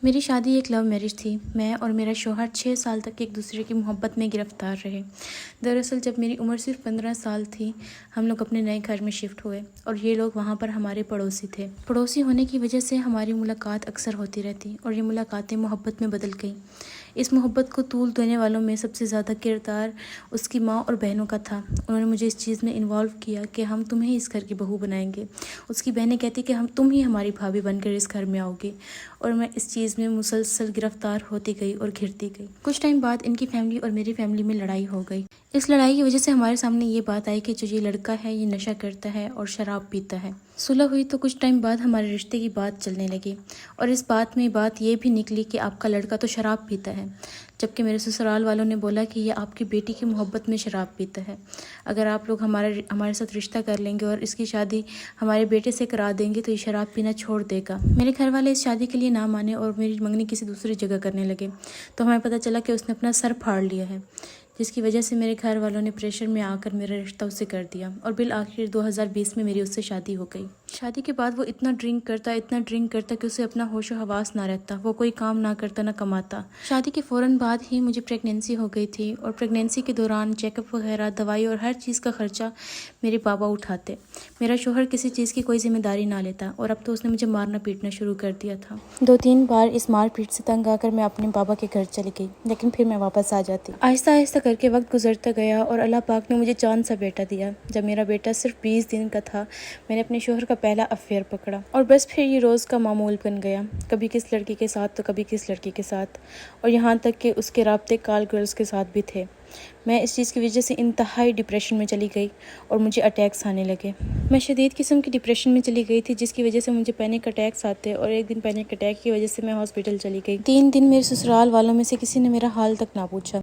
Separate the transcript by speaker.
Speaker 1: میری شادی ایک لو میرج تھی۔ میں اور میرا شوہر 6 سال تک ایک دوسرے کی محبت میں گرفتار رہے۔ دراصل جب میری عمر صرف 15 سال تھی، ہم لوگ اپنے نئے گھر میں شفٹ ہوئے اور یہ لوگ وہاں پر ہمارے پڑوسی تھے۔ پڑوسی ہونے کی وجہ سے ہماری ملاقات اکثر ہوتی رہتی اور یہ ملاقاتیں محبت میں بدل گئیں۔ اس محبت کو طول دینے والوں میں سب سے زیادہ کردار اس کی ماں اور بہنوں کا تھا۔ انہوں نے مجھے اس چیز میں انوالو کیا کہ ہم تمہیں اس گھر کی بہو بنائیں گے۔ اس کی بہنیں کہتی کہ تم ہی ہماری بھابھی بن کر اس گھر میں آؤ گی، اور میں اس چیز میں مسلسل گرفتار ہوتی گئی اور گھرتی گئی۔ کچھ ٹائم بعد ان کی فیملی اور میری فیملی میں لڑائی ہو گئی۔ اس لڑائی کی وجہ سے ہمارے سامنے یہ بات آئی کہ جو یہ لڑکا ہے یہ نشہ کرتا ہے اور شراب پیتا ہے۔ صلح ہوئی تو کچھ ٹائم بعد ہمارے رشتے کی بات چلنے لگی، اور اس بات میں بات یہ بھی نکلی کہ آپ کا لڑکا تو شراب پیتا ہے، جبکہ میرے سسرال والوں نے بولا کہ یہ آپ کی بیٹی کی محبت میں شراب پیتا ہے۔ اگر آپ لوگ ہمارے ساتھ رشتہ کر لیں گے اور اس کی شادی ہمارے بیٹے سے کرا دیں گے تو یہ شراب پینا چھوڑ دے گا۔ میرے گھر والے اس شادی کے لیے نہ مانے اور میری منگنی کسی دوسری جگہ کرنے لگے، تو ہمیں پتہ چلا کہ اس نے اپنا سر پھاڑ لیا ہے، جس کی وجہ سے میرے گھر والوں نے پریشر میں آ کر میرا رشتہ اس سے کر دیا، اور بالآخر 2020 میں میری اس سے شادی ہو گئی۔ شادی کے بعد وہ اتنا ڈرنک کرتا کہ اسے اپنا ہوش و حواس نہ رہتا، وہ کوئی کام نہ کرتا نہ کماتا۔ شادی کے فوراً بعد ہی مجھے پریگنینسی ہو گئی تھی، اور پریگنینسی کے دوران چیک اپ وغیرہ، دوائی اور ہر چیز کا خرچہ میرے بابا اٹھاتے۔ میرا شوہر کسی چیز کی کوئی ذمہ داری نہ لیتا، اور اب تو اس نے مجھے مارنا پیٹنا شروع کر دیا تھا۔ 2-3 بار اس مار پیٹ سے تنگ آ کر میں اپنے بابا کے گھر چلی گئی، لیکن پھر میں واپس آ جاتی۔ آہستہ آہستہ کر کے وقت گزرتا گیا اور اللہ پاک نے مجھے چاند سا بیٹا دیا۔ جب میرا بیٹا صرف 20 دن کا تھا، میں نے اپنے شوہر کا پہلا افیئر پکڑا، اور بس پھر یہ روز کا معمول بن گیا، کبھی کس لڑکی کے ساتھ تو کبھی کس لڑکی کے ساتھ، اور یہاں تک کہ اس کے رابطے کال گرلز کے ساتھ بھی تھے۔ میں اس چیز کی وجہ سے انتہائی ڈپریشن میں چلی گئی اور مجھے اٹیکس آنے لگے۔ میں شدید قسم کی ڈپریشن میں چلی گئی تھی، جس کی وجہ سے مجھے پینک اٹیکس آتے، اور ایک دن پینک اٹیک کی وجہ سے میں ہاسپٹل چلی گئی۔ 3 دن میرے سسرال والوں میں سے کسی نے میرا حال تک نہ پوچھا۔